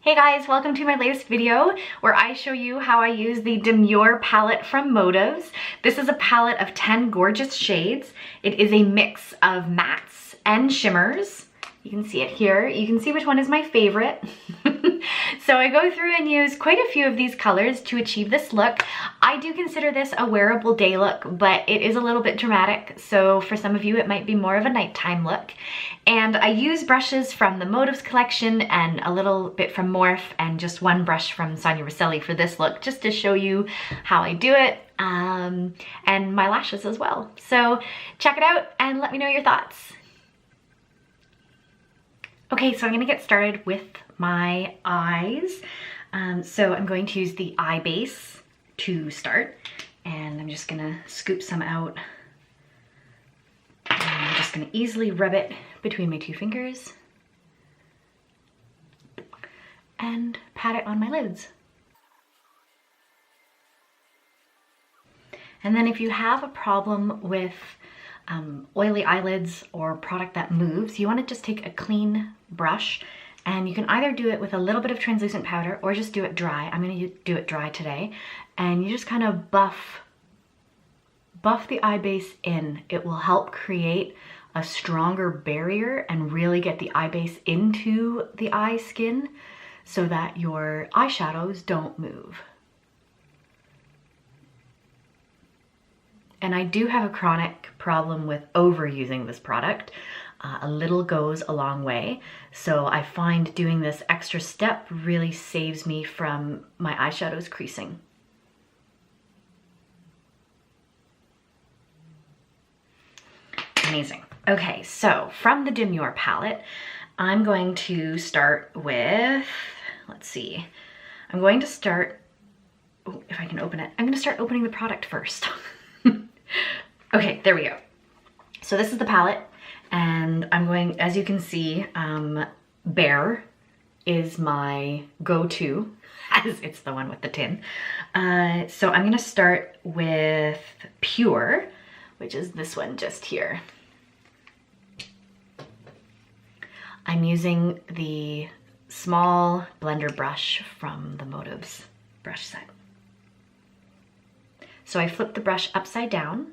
Hey guys, welcome to my latest video where I show you how I use the Demure palette from Motives. This is a palette of 10 gorgeous shades. It is a mix of mattes and shimmers. You can see it here. You can see which one is my favorite. So I go through and use quite a few of these colors to achieve this look. I do consider this a wearable day look, but it is a little bit dramatic. So for some of you, it might be more of a nighttime look. And I use brushes from the Motives collection and a little bit from Morph and just one brush from Sonia Rosselli for this look, just to show you how I do it and my lashes as well. So check it out and let me know your thoughts. Okay, so I'm gonna get started with my eyes. So I'm going to use the eye base to start, and I'm just gonna scoop some out. And I'm just gonna easily rub it between my two fingers and pat it on my lids. And then if you have a problem with oily eyelids or product that moves, you want to just take a clean brush, and you can either do it with a little bit of translucent powder or just do it dry. I'm going to do it dry today, and you just kind of buff the eye base in. It will help create a stronger barrier and really get the eye base into the eye skin so that your eyeshadows don't move. And I do have a chronic problem with overusing this product. A little goes a long way. So I find doing this extra step really saves me from my eyeshadows creasing. Amazing. Okay, so from the Demure palette, I'm going to start with, let's see, I'm going to start, oh, if I can open it, I'm going to start opening the product first. Okay, there we go. So this is the palette, and I'm going, as you can see, Bare is my go-to, as it's the one with the tin. So I'm gonna start with Pure, which is this one just here. I'm using the small blender brush from the Motives brush set. So I flip the brush upside down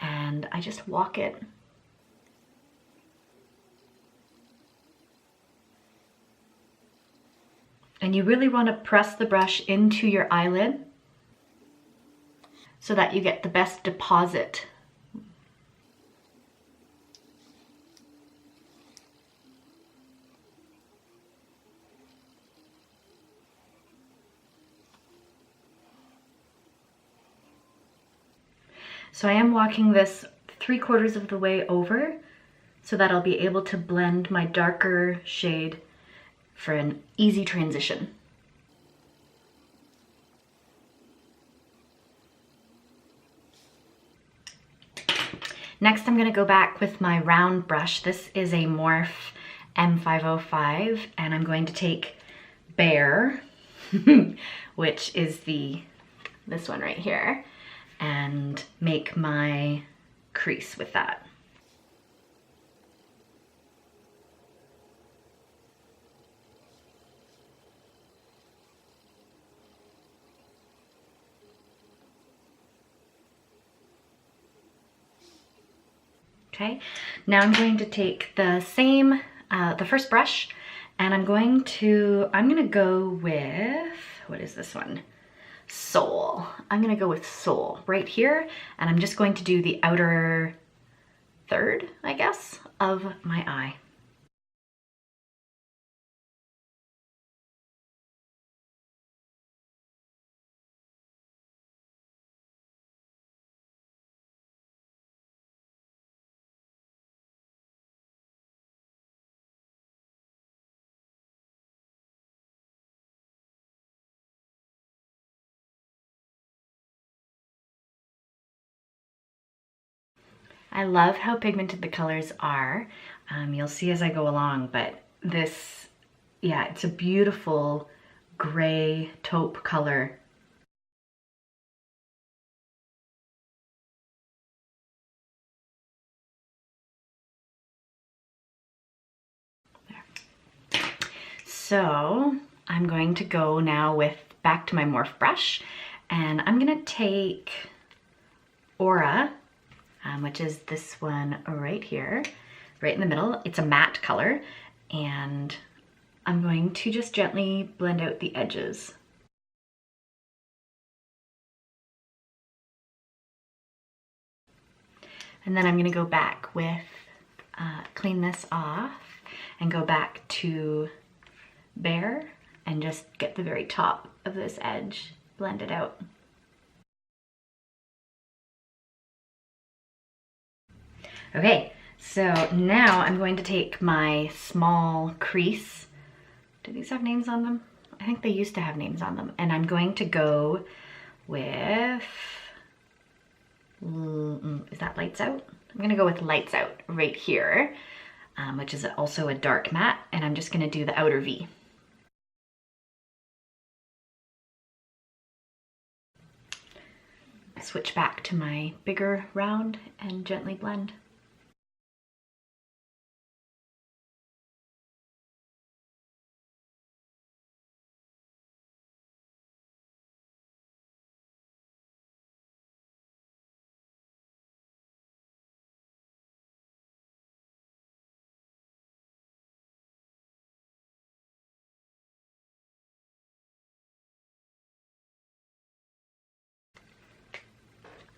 and I just walk it. And you really want to press the brush into your eyelid so that you get the best deposit. So I am walking this 3/4 of the way over so that I'll be able to blend my darker shade for an easy transition. Next, I'm gonna go back with my round brush. This is a Morph M505, and I'm going to take Bare, which is this one right here, and make my crease with that. Okay, now I'm going to take the same, the first brush, and I'm gonna go with, what is this one? Soul. I'm gonna go with Soul right here, and I'm just going to do the outer third, I guess, of my eye. I love how pigmented the colors are. You'll see as I go along, but this, yeah, it's a beautiful gray taupe color. There. So I'm going to go now back to my Morph brush, and I'm gonna take Aura, which is this one right here, right in the middle. It's a matte color, and I'm going to just gently blend out the edges. And then I'm gonna go back with, clean this off and go back to Bare and just get the very top of this edge blended out. Okay, so now I'm going to take my small crease. Do these have names on them? I think they used to have names on them. And I'm going to go with, is that Lights Out? I'm gonna go with Lights Out right here, which is also a dark matte, and I'm just gonna do the outer V. Switch back to my bigger round and gently blend.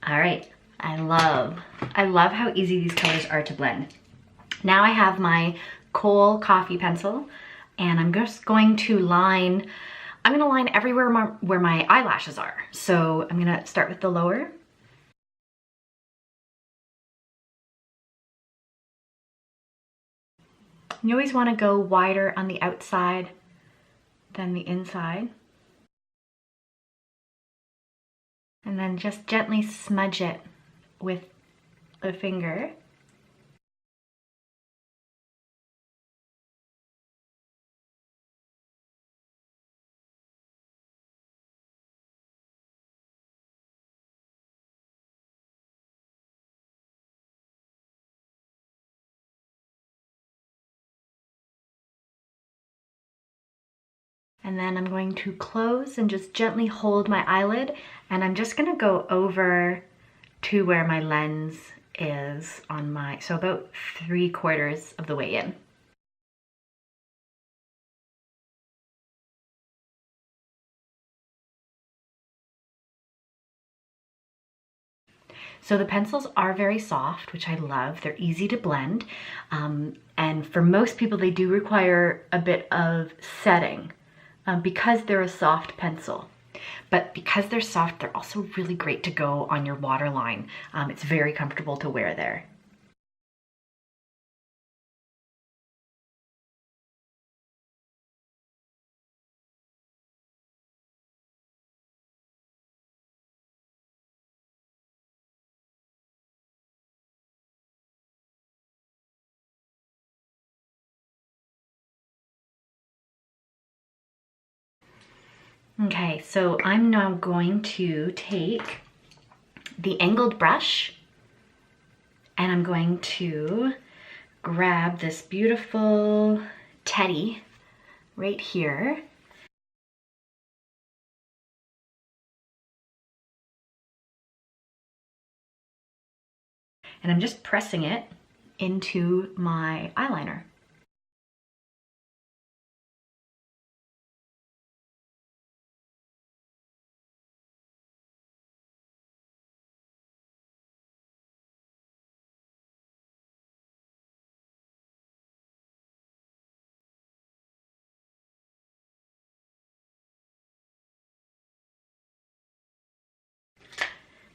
All right, I love how easy these colors are to blend. Now I have my Kohl coffee pencil, and I'm just going to line, I'm gonna line everywhere where my eyelashes are. So I'm gonna start with the lower. You always wanna go wider on the outside than the inside. And then just gently smudge it with a finger. And then I'm going to close and just gently hold my eyelid, and I'm just gonna go over to where my lens is on my, so about 3/4 of the way in. So the pencils are very soft, which I love. They're easy to blend. And for most people, they do require a bit of setting because they're a soft pencil. But because they're soft, they're also really great to go on your waterline. It's very comfortable to wear there. Okay, so I'm now going to take the angled brush, and I'm going to grab this beautiful teddy right here. And I'm just pressing it into my eyeliner.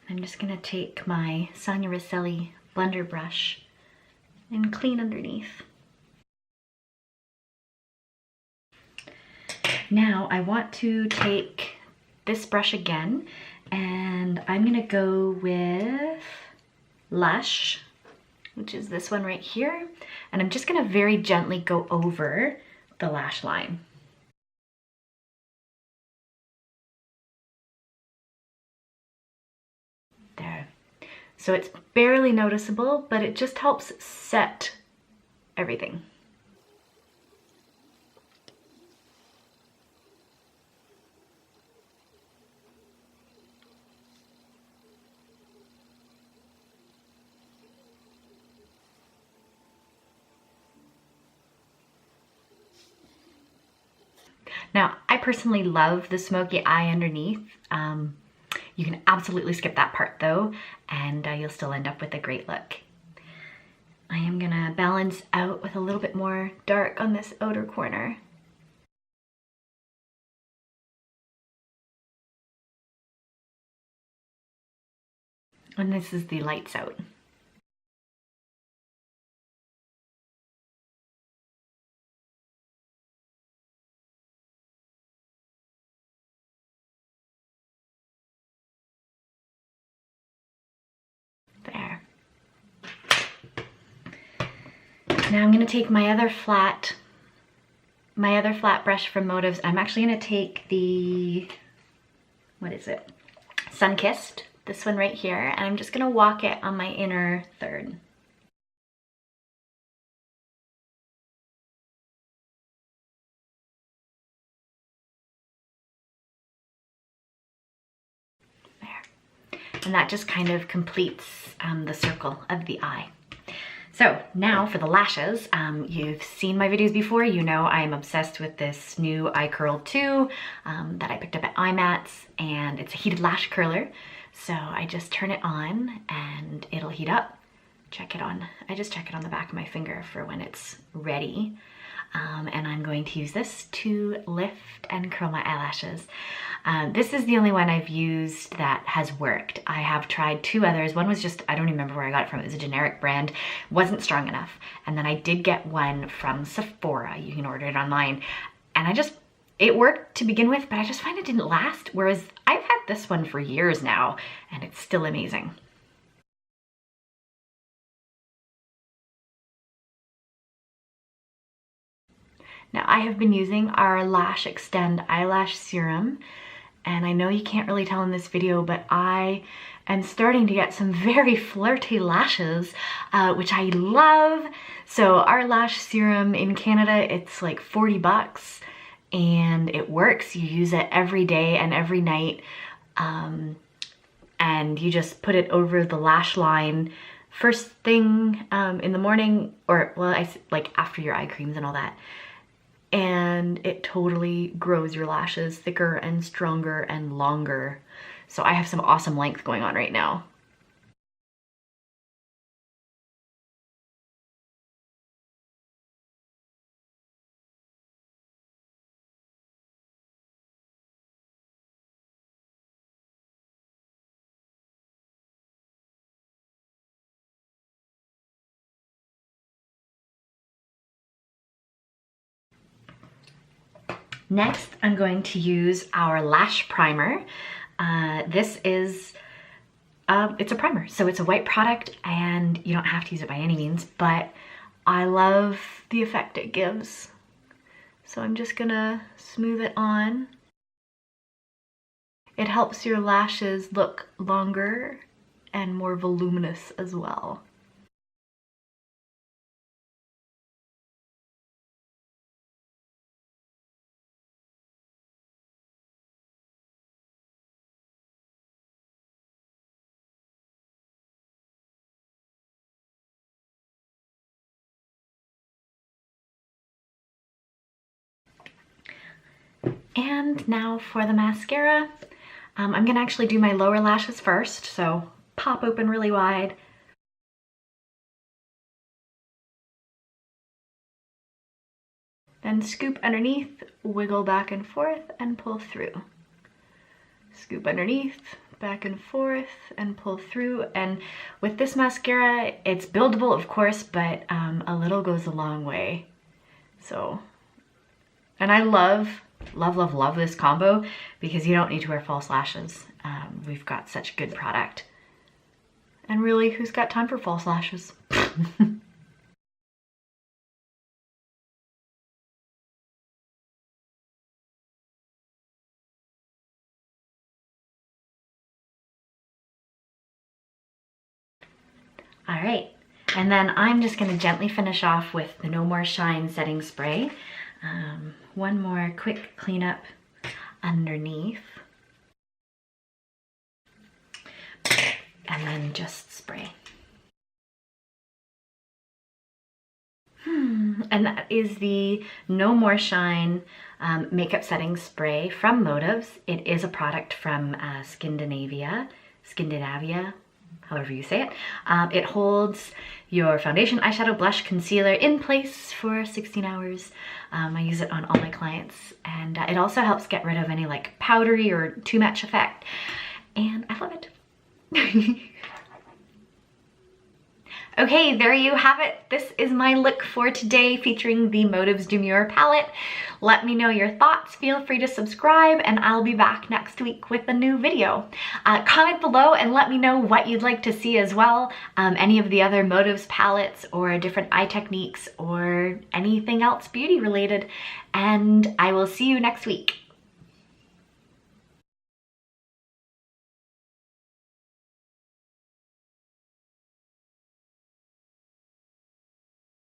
I'm just gonna take my Sonia Rosselli blender brush and clean underneath. Now I want to take this brush again, and I'm gonna go with Lash, which is this one right here. And I'm just gonna very gently go over the lash line. There. So it's barely noticeable, but it just helps set everything. Now, I personally love the smoky eye underneath. You can absolutely skip that part though, and you'll still end up with a great look. I am gonna balance out with a little bit more dark on this outer corner. And this is the lights out. There. Now I'm gonna take my other flat brush from Motives. I'm actually gonna take the, what is it? Sun-Kissed, this one right here, and I'm just gonna walk it on my inner third. There. And that just kind of completes the circle of the eye. So now for the lashes, you've seen my videos before, you know I'm obsessed with this new Eye Curl 2 that I picked up at IMATS, and it's a heated lash curler. So I just turn it on and it'll heat up. Check it on. I just check it on the back of my finger for when it's ready. And I'm going to use this to lift and curl my eyelashes. This is the only one I've used that has worked. I have tried 2 others. One was just, I don't remember where I got it from. It was a generic brand, wasn't strong enough. And then I did get one from Sephora. You can order it online. And it worked to begin with, but I just find it didn't last. Whereas I've had this one for years now, and it's still amazing. Now I have been using our Lash Extend Eyelash Serum, and I know you can't really tell in this video, but I am starting to get some very flirty lashes, which I love. So our lash serum in Canada, it's like 40 bucks, and it works. You use it every day and every night, and you just put it over the lash line first thing in the morning, or well, like after your eye creams and all that. And it totally grows your lashes thicker and stronger and longer. So I have some awesome length going on right now. Next, I'm going to use our Lash Primer. This is, it's a primer, so it's a white product and you don't have to use it by any means, but I love the effect it gives. So I'm just gonna smooth it on. It helps your lashes look longer and more voluminous as well. And now for the mascara. I'm gonna actually do my lower lashes first, so pop open really wide. Then scoop underneath, wiggle back and forth, and pull through. Scoop underneath, back and forth, and pull through. And with this mascara, it's buildable, of course, but a little goes a long way. So, and I love this combo because you don't need to wear false lashes. We've got such good product. And really, who's got time for false lashes? All right, and then I'm just gonna gently finish off with the No More Shine setting spray. One more quick cleanup underneath. And then just spray. and that is the No More Shine makeup setting spray from Motives. It is a product from Scandinavia, however you say it. It holds your foundation, eyeshadow, blush, concealer in place for 16 hours. I use it on all my clients, and it also helps get rid of any like powdery or too much effect, and I love it. Okay, there you have it. This is my look for today featuring the Motives Demure Palette. Let me know your thoughts. Feel free to subscribe, and I'll be back next week with a new video. Comment below and let me know what you'd like to see as well. Any of the other Motives palettes or different eye techniques or anything else beauty related. And I will see you next week.